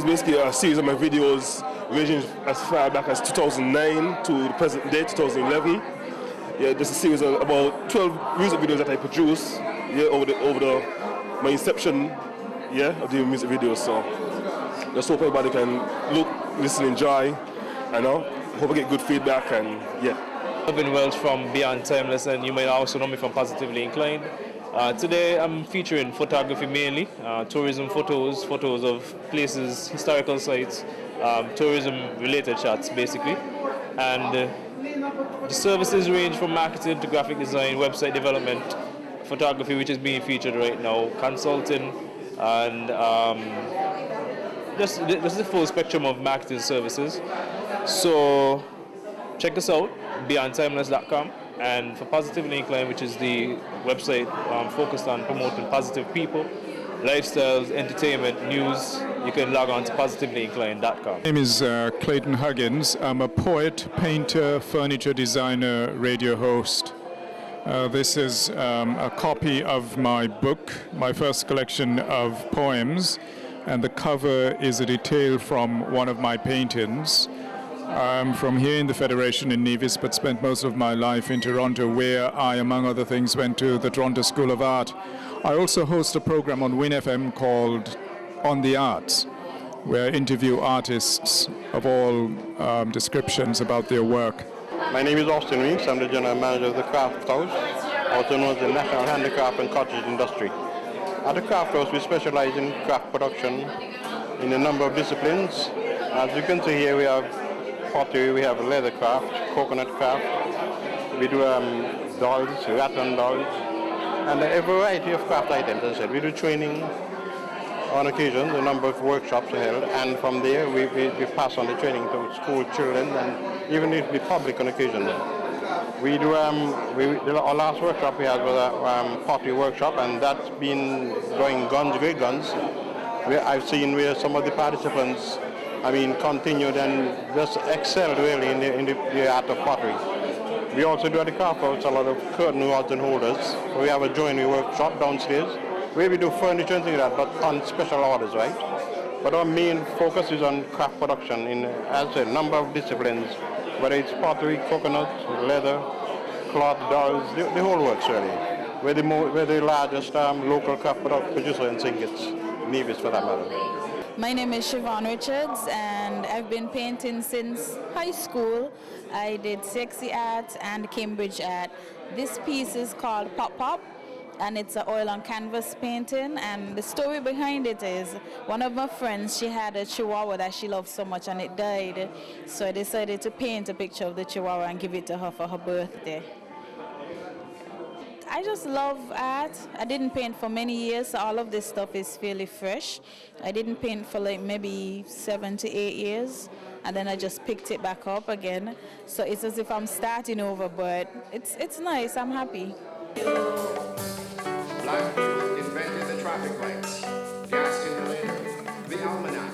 It's basically a series of my videos ranging as far back as 2009 to the present day, 2011. Yeah, this is a series of about 12 music videos that I produce my inception, of doing music videos. So just hope everybody can look, listen, enjoy, and hope I get good feedback and I've been Welch from Beyond Timeless, and you may also know me from Positively Inclined. Today I'm featuring photography mainly, tourism photos of places, historical sites, tourism-related shots basically. And the services range from marketing to graphic design, website development, photography, which is being featured right now, consulting, and this is the full spectrum of marketing services. So check us out, beyondtimeless.com, and for Positively Inclined, which is the website focused on promoting positive people, lifestyles, entertainment, news, you can log on to positivellyinclined.com. My name is Clayton Huggins. I'm a poet, painter, furniture designer, radio host. This is a copy of my book, my first collection of poems, and the cover is a detail from one of my paintings. I'm from here in the Federation in Nevis, but spent most of my life in Toronto, where I, among other things, went to the Toronto School of Art. I also host a program on Win FM called On the Arts, where I interview artists of all descriptions about their work. My name is Austin Weeks. I'm the General Manager of the Craft House, also known as the National Handicraft and Cottage Industry. At the Craft House, we specialize in craft production in a number of disciplines. As you can see here, we have pottery, we have leather craft, coconut craft, we do dolls, rattan dolls, and a variety of craft items. As I said, we do training on occasion, a number of workshops are held, and from there we pass on the training to school children and even the public on occasion. We do, our last workshop we had was a pottery workshop, and that's been going guns, great guns. I've seen where some of the participants continued and just excelled really in the art of pottery. We also do at the Craft House a lot of curtain rods and holders. We have a joinery workshop downstairs where we do furniture and things like that, but on special orders, right? But our main focus is on craft production in, as I said, a number of disciplines, whether it's pottery, coconut, leather, cloth, dolls, the whole works really. We're the largest local craft producer in St-Kitts-and-Nevis for that matter. My name is Siobhan Richards, and I've been painting since high school. I did sexy art and Cambridge art. This piece is called Pop Pop, and it's an oil on canvas painting. And the story behind it is one of my friends, she had a chihuahua that she loved so much and it died. So I decided to paint a picture of the chihuahua and give it to her for her birthday. I just love art. I didn't paint for many years, so all of this stuff is fairly fresh. I didn't paint for like maybe 7 to 8 years, and then I just picked it back up again. So it's as if I'm starting over, but it's nice. I'm happy. Black people invented the traffic lights, gas generator, the almanac,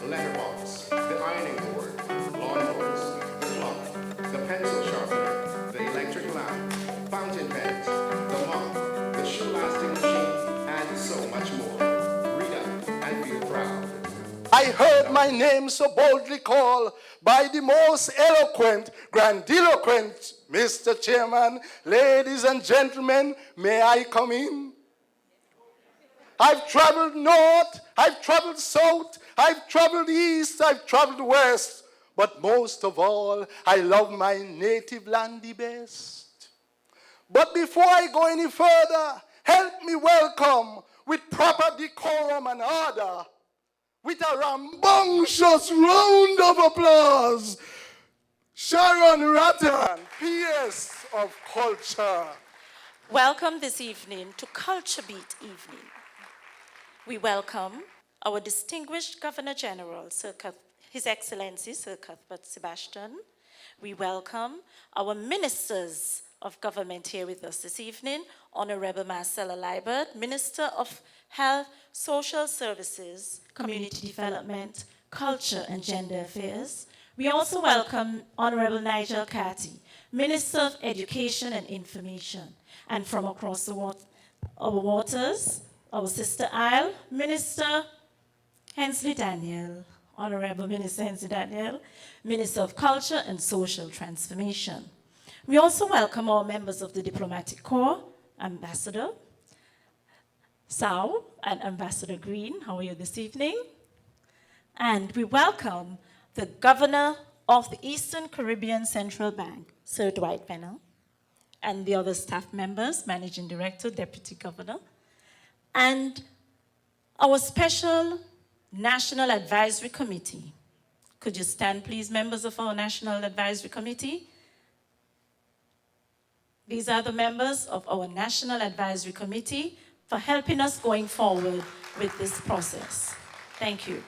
letterbox, the ironing board, lawnmowers, the clock, the pencil sharpener, the electric lamp, fountain pens, the mop, the shoe lasting machine, and so much more. Read up and feel proud. I heard my name so boldly called by the most eloquent, grandiloquent Mr. Chairman. Ladies and gentlemen, may I come in? I've traveled north, I've traveled south, I've traveled east, I've traveled west, but most of all, I love my native land the best. But before I go any further, help me welcome with proper decorum and order, with a rambunctious round of applause, Sharon Rattan, PS of Culture. Welcome this evening to Culture Beat Evening. We welcome our distinguished Governor General, His Excellency Sir Cuthbert Sebastian. We welcome our ministers of government here with us this evening, Honorable Marcella Liebert, Minister of Health, Social Services, Community Development, Culture and Gender Affairs. We also welcome Honorable Nigel Carty, Minister of Education and Information. And from across our waters, our sister Isle, Minister Hensley Daniel. Honorable Minister Henry Daniel, Minister of Culture and Social Transformation. We also welcome all members of the Diplomatic Corps, Ambassador Sao and Ambassador Green. How are you this evening? And we welcome the Governor of the Eastern Caribbean Central Bank, Sir Dwight Venner, and the other staff members, Managing Director, Deputy Governor, and our special National Advisory Committee. Could you stand, please, members of our National Advisory Committee? These are the members of our National Advisory Committee for helping us going forward with this process. Thank you.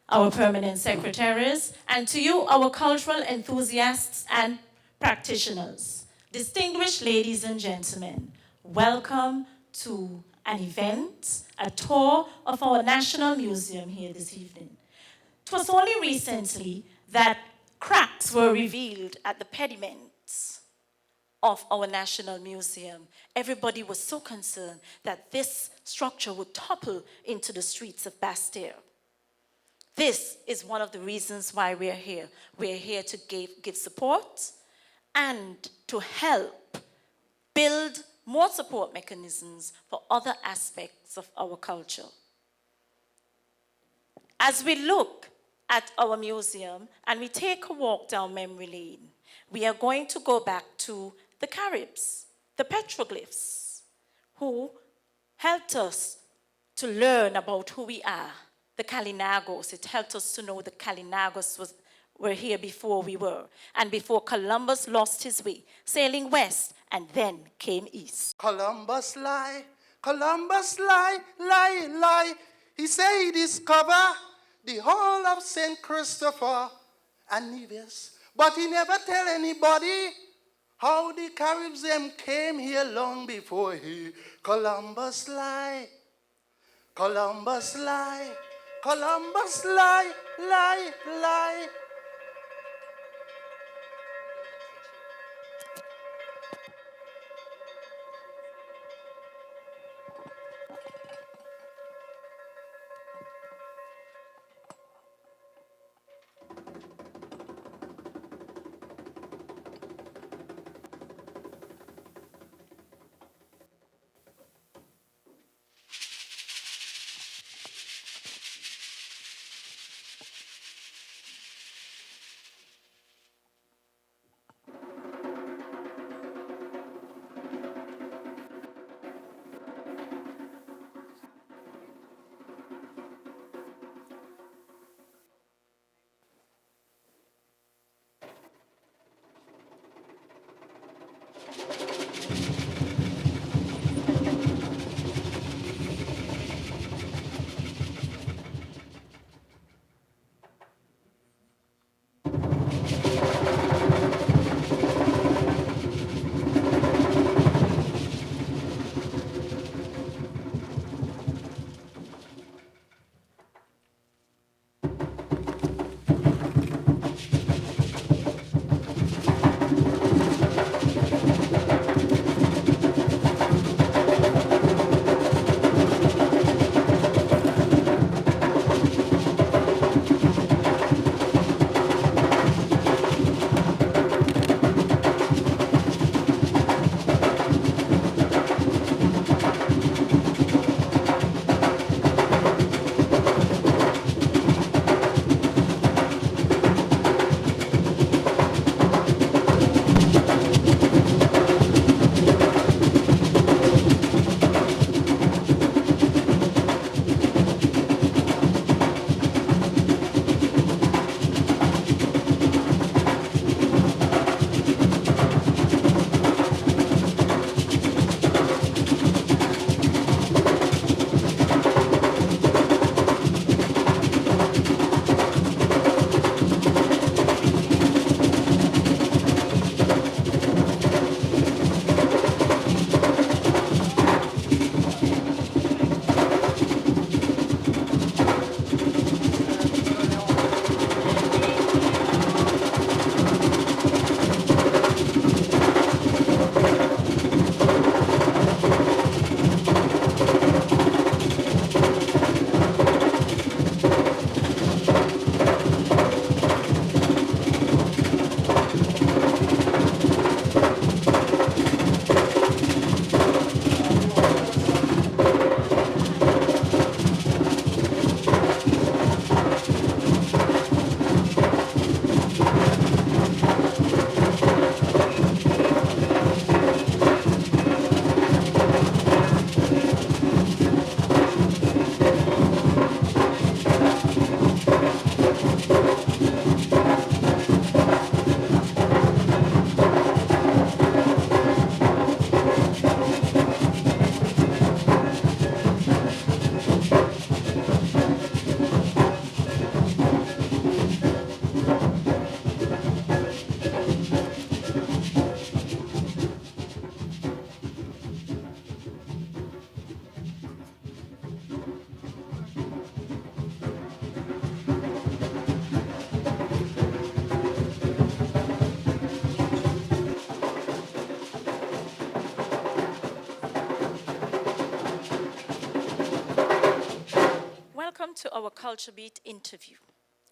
Our permanent secretaries, and to you, our cultural enthusiasts and practitioners. Distinguished ladies and gentlemen, welcome to an event, a tour of our National Museum here this evening. It was only recently that cracks were revealed at the pediments of our National Museum. Everybody was so concerned that this structure would topple into the streets of Bastille. This is one of the reasons why we're here. We're here to give support and to help build more support mechanisms for other aspects of our culture. As we look at our museum and we take a walk down memory lane, we are going to go back to the Caribs, the petroglyphs, who helped us to learn about who we are. The Kalinagos, it helped us to know the Kalinagos were here before we were, and before Columbus lost his way, sailing west and then came east. Columbus lie, lie. He say he discover the whole of St. Christopher and Nevis, but he never tell anybody how the Caribs them came here long before he. Columbus lie. Columbus lie, lie. welcome to our Culture Beat interview,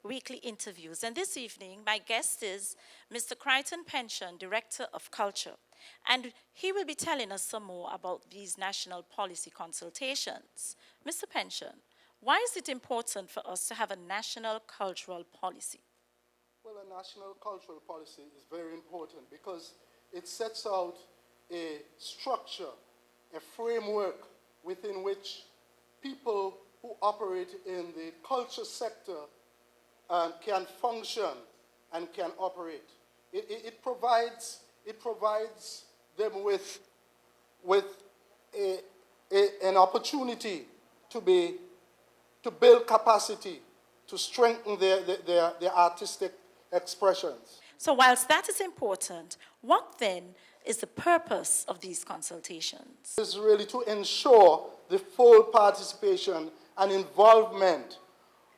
weekly interviews. And this evening, my guest is Mr. Crichton Pension, Director of Culture. And he will be telling us some more about these national policy consultations. Mr. Pension, why is it important for us to have a national cultural policy? Well, a national cultural policy is very important because it sets out a structure, a framework within which people who operate in the culture sector can function and can operate. It provides them with an opportunity to build capacity, to strengthen their artistic expressions. So whilst that is important, what then is the purpose of these consultations? It is really to ensure the full participation and involvement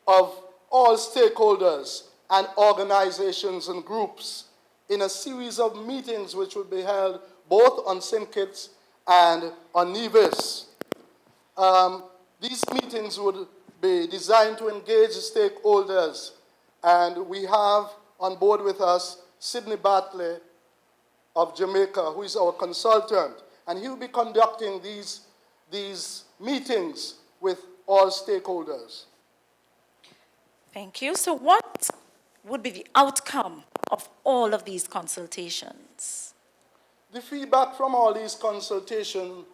of all stakeholders and organizations and groups in a series of meetings which will be held both on St. Kitts and on Nevis. These meetings would be designed to engage the stakeholders, and we have on board with us Sidney Bartley of Jamaica, who is our consultant, and he will be conducting these meetings with all stakeholders. Thank you. So what would be the outcome of all of these consultations? The feedback from all these consultations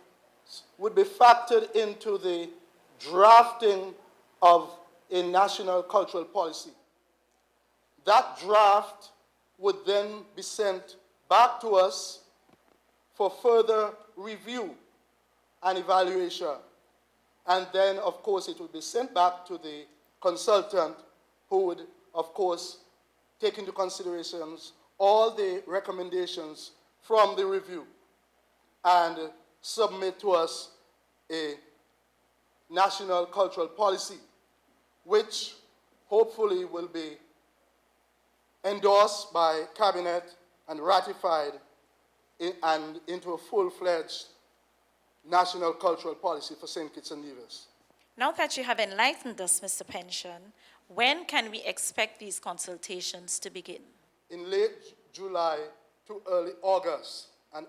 would be factored into the drafting of a national cultural policy. That draft would then be sent back to us for further review and evaluation. And then, of course, it would be sent back to the consultant who would, of course, take into considerations all the recommendations from the review and submit to us a national cultural policy, which hopefully will be endorsed by Cabinet and ratified and into a full-fledged national cultural policy for St. Kitts-and-Nevis. Now that you have enlightened us, Mr. Pension, when can we expect these consultations to begin? In late July to early August. And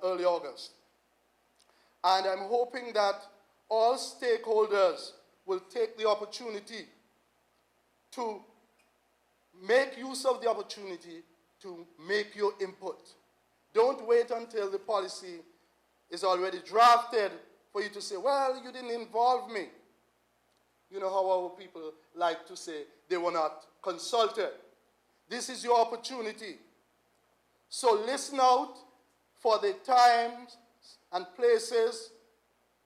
I'm hoping that all stakeholders will take the opportunity to make use of the opportunity to make your input. Don't wait until the policy is already drafted for you to say, well, you didn't involve me. You know how our people like to say they were not consulted. This is your opportunity. So listen out for the times and places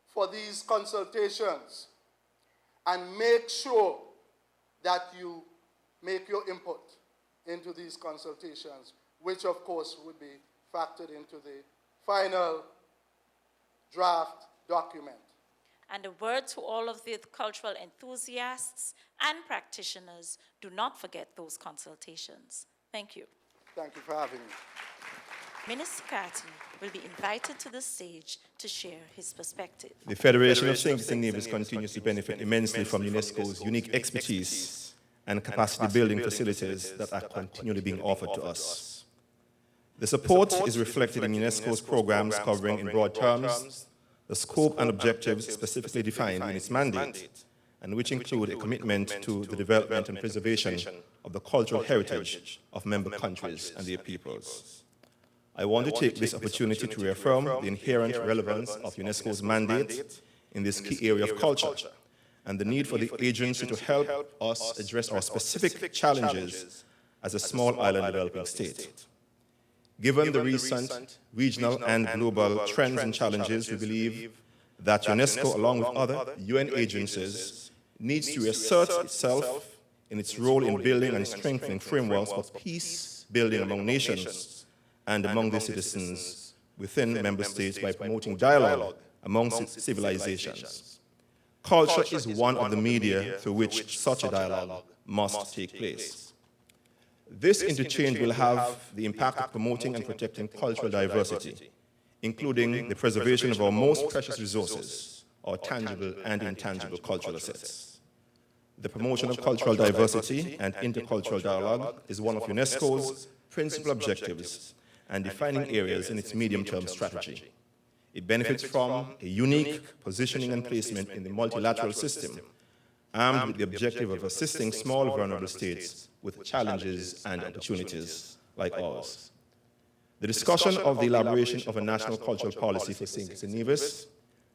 for these consultations and make sure that you make your input into these consultations, which of course would be factored into the final draft document. And a word to all of the cultural enthusiasts and practitioners, do not forget those consultations. Thank you. Thank you for having me. Minister Carty will be invited to the stage to share his perspective. The Federation of St-Kitts-and-Nevis continues to benefit immensely from UNESCO's unique expertise and capacity building facilities that are continually being offered to us. The support is reflected in UNESCO's programs covering in broad terms the scope and objectives specifically defined in its mandate, and which include a commitment to the development and preservation of the cultural heritage of member countries and their peoples. I want to take this opportunity to reaffirm the inherent relevance of UNESCO's mandate in this key area of culture and the need for the agency to help us address our specific challenges as a small island developing state. Given the recent regional and global trends and challenges, we believe that UNESCO, along with other UN agencies, needs to reassert itself in its role in building and strengthening frameworks for peace building among nations and among their citizens within member states by promoting dialogue among civilizations. Culture is one of the media through which such a dialogue must take place. This interchange will have the impact of promoting and protecting cultural diversity, including the preservation of our most precious resources, our tangible and intangible cultural assets. The promotion of cultural diversity and intercultural dialogue is one of UNESCO's principal objectives and defining areas in its medium-term strategy. It benefits from a unique positioning and placement in the multilateral system, armed with the objective of assisting small vulnerable states with challenges and opportunities like ours. The discussion of the elaboration of a national cultural policy for St-Kitts-and-Nevis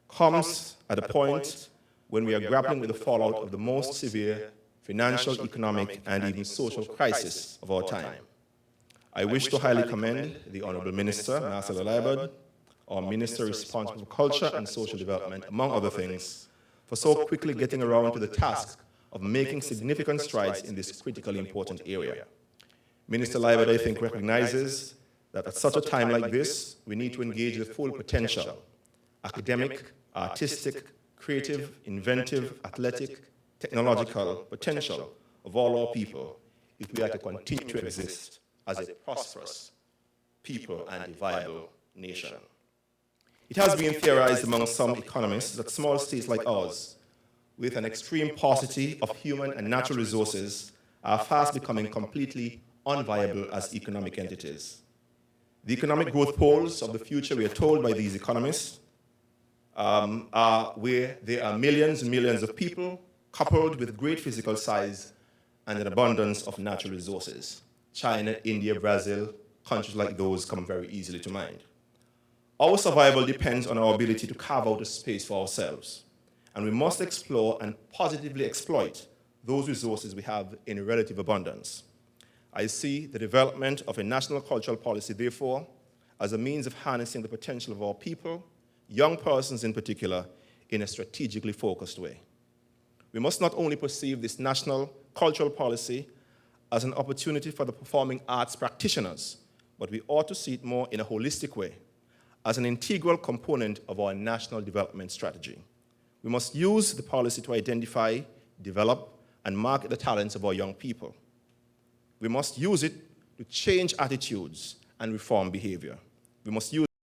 comes at a point when we are grappling with the fallout of the most severe financial, economic, and even social crisis of our time. I wish to highly commend the Honorable Minister, Marcelo Liebert, our Minister responsible for culture and social development, among other things, for so quickly getting around to the task of making significant strides in this critically important area. Minister Liebert, I think, recognizes that at such a time like this, we need to engage the full potential, academic, artistic, creative, inventive, athletic, technological potential of all our people if we are to continue to exist as a prosperous people and a viable nation. It has been theorized among some economists that small states like ours, with an extreme paucity of human and natural resources, are fast becoming completely unviable as economic entities. The economic growth poles of the future, we are told by these economists, are where there are millions and millions of people coupled with great physical size and an abundance of natural resources. China, India, Brazil, countries like those come very easily to mind. Our survival depends on our ability to carve out a space for ourselves, and we must explore and positively exploit those resources we have in relative abundance. I see the development of a national cultural policy, therefore, as a means of harnessing the potential of our people, young persons in particular, in a strategically focused way. We must not only perceive this national cultural policy as an opportunity for the performing arts practitioners, but we ought to see it more in a holistic way, as an integral component of our national development strategy. We must use the policy to identify, develop, and market the talents of our young people. We must use it to change attitudes and reform behavior. We must use